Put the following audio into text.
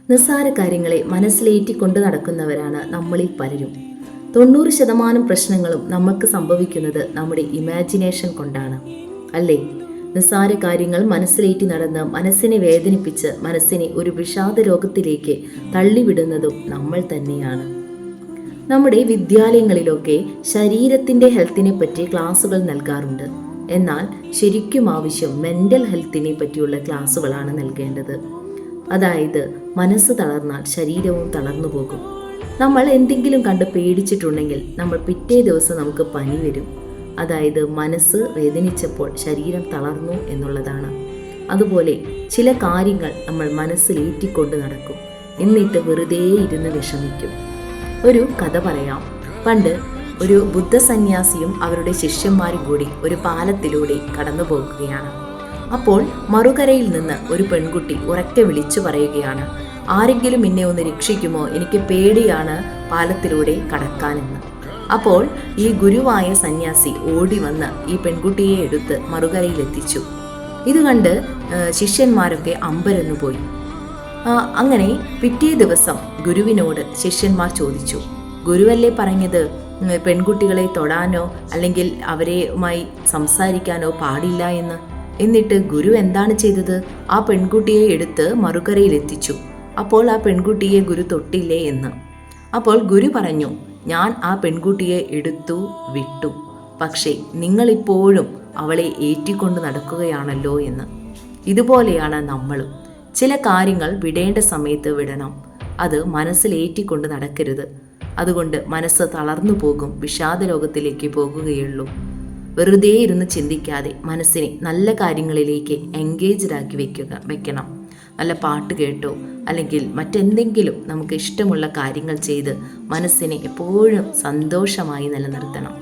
നിസ്സാര കാര്യങ്ങളെ മനസ്സിലേറ്റിക്കൊണ്ട് നടക്കുന്നവരാണ് നമ്മളിൽ പലരും. 90% പ്രശ്നങ്ങളും നമുക്ക് സംഭവിക്കുന്നത് നമ്മുടെ ഇമാജിനേഷൻ കൊണ്ടാണ്, അല്ലേ? നിസ്സാര കാര്യങ്ങൾ മനസ്സിലേറ്റി നടന്ന് മനസ്സിനെ വേദനിപ്പിച്ച് മനസ്സിനെ ഒരു വിഷാദ രോഗത്തിലേക്ക് തള്ളിവിടുന്നതും നമ്മൾ തന്നെയാണ്. നമ്മുടെ വിദ്യാലയങ്ങളിലൊക്കെ ശരീരത്തിൻ്റെ ഹെൽത്തിനെ പറ്റി ക്ലാസുകൾ നൽകാറുണ്ട്. എന്നാൽ ശരിക്കും ആവശ്യം മെൻ്റൽ ഹെൽത്തിനെ പറ്റിയുള്ള ക്ലാസുകളാണ് നൽകേണ്ടത്. അതായത് മനസ്സ് തളർന്നാൽ ശരീരവും തളർന്നു പോകും. നമ്മൾ എന്തെങ്കിലും കണ്ട് പേടിച്ചിട്ടുണ്ടെങ്കിൽ നമ്മൾ പിറ്റേ ദിവസം നമുക്ക് പനി വരും. അതായത് മനസ്സ് വേദനിച്ചപ്പോൾ ശരീരം തളർന്നു എന്നുള്ളതാണ്. അതുപോലെ ചില കാര്യങ്ങൾ നമ്മൾ മനസ്സിലേറ്റിക്കൊണ്ട് നടക്കും, എന്നിട്ട് വെറുതെ ഇരുന്ന് വിഷമിക്കും. ഒരു കഥ പറയാം. പണ്ട് ഒരു ബുദ്ധസന്യാസിയും അവരുടെ ശിഷ്യന്മാരും കൂടി ഒരു പാലത്തിലൂടെ കടന്നു പോകുകയാണ്. അപ്പോൾ മറുകരയിൽ നിന്ന് ഒരു പെൺകുട്ടി ഉറക്കെ വിളിച്ചു പറയുകയാണ്, ആരെങ്കിലും എന്നെ ഒന്ന് രക്ഷിക്കുമോ, എനിക്ക് പേടിയാണ് പാലത്തിലൂടെ കടക്കാനെന്ന്. അപ്പോൾ ഈ ഗുരുവായ സന്യാസി ഓടി വന്ന് ഈ പെൺകുട്ടിയെ എടുത്ത് മറുകരയിലെത്തിച്ചു. ഇത് കണ്ട് ശിഷ്യന്മാരൊക്കെ അമ്പരന്നു പോയി. അങ്ങനെ പിറ്റേ ദിവസം ഗുരുവിനോട് ശിഷ്യന്മാർ ചോദിച്ചു, ഗുരുവല്ലേ പറഞ്ഞത് പെൺകുട്ടികളെ തൊടാനോ അല്ലെങ്കിൽ അവരുമായി സംസാരിക്കാനോ പാടില്ല എന്ന്? എന്നിട്ട് ഗുരു എന്താണ് ചെയ്തത്? ആ പെൺകുട്ടിയെ എടുത്ത് മറുകരയിൽ എത്തിച്ചു. അപ്പോൾ ആ പെൺകുട്ടിയെ ഗുരു തൊട്ടില്ലേ എന്ന്. അപ്പോൾ ഗുരു പറഞ്ഞു, ഞാൻ ആ പെൺകുട്ടിയെ എടുത്തു വിട്ടു, പക്ഷേ നിങ്ങളിപ്പോഴും അവളെ ഏറ്റിക്കൊണ്ട് നടക്കുകയാണല്ലോ എന്ന്. ഇതുപോലെയാണ് നമ്മളും. ചില കാര്യങ്ങൾ വിടേണ്ട സമയത്ത് വിടണം. അത് മനസ്സിലേറ്റിക്കൊണ്ട് നടക്കരുത്. അതുകൊണ്ട് മനസ്സ് തളർന്നു പോകും, വിഷാദ രോഗത്തിലേക്ക് പോകുകയുള്ളൂ. വെറുതെ ഇരുന്ന് ചിന്തിക്കാതെ മനസ്സിനെ നല്ല കാര്യങ്ങളിലേക്ക് എൻഗേജ്ഡാക്കി വെക്കണം. നല്ല പാട്ട് കേട്ടോ അല്ലെങ്കിൽ മറ്റെന്തെങ്കിലും നമുക്ക് ഇഷ്ടമുള്ള കാര്യങ്ങൾ ചെയ്ത് മനസ്സിനെ എപ്പോഴും സന്തോഷമായി നിലനിർത്തണം.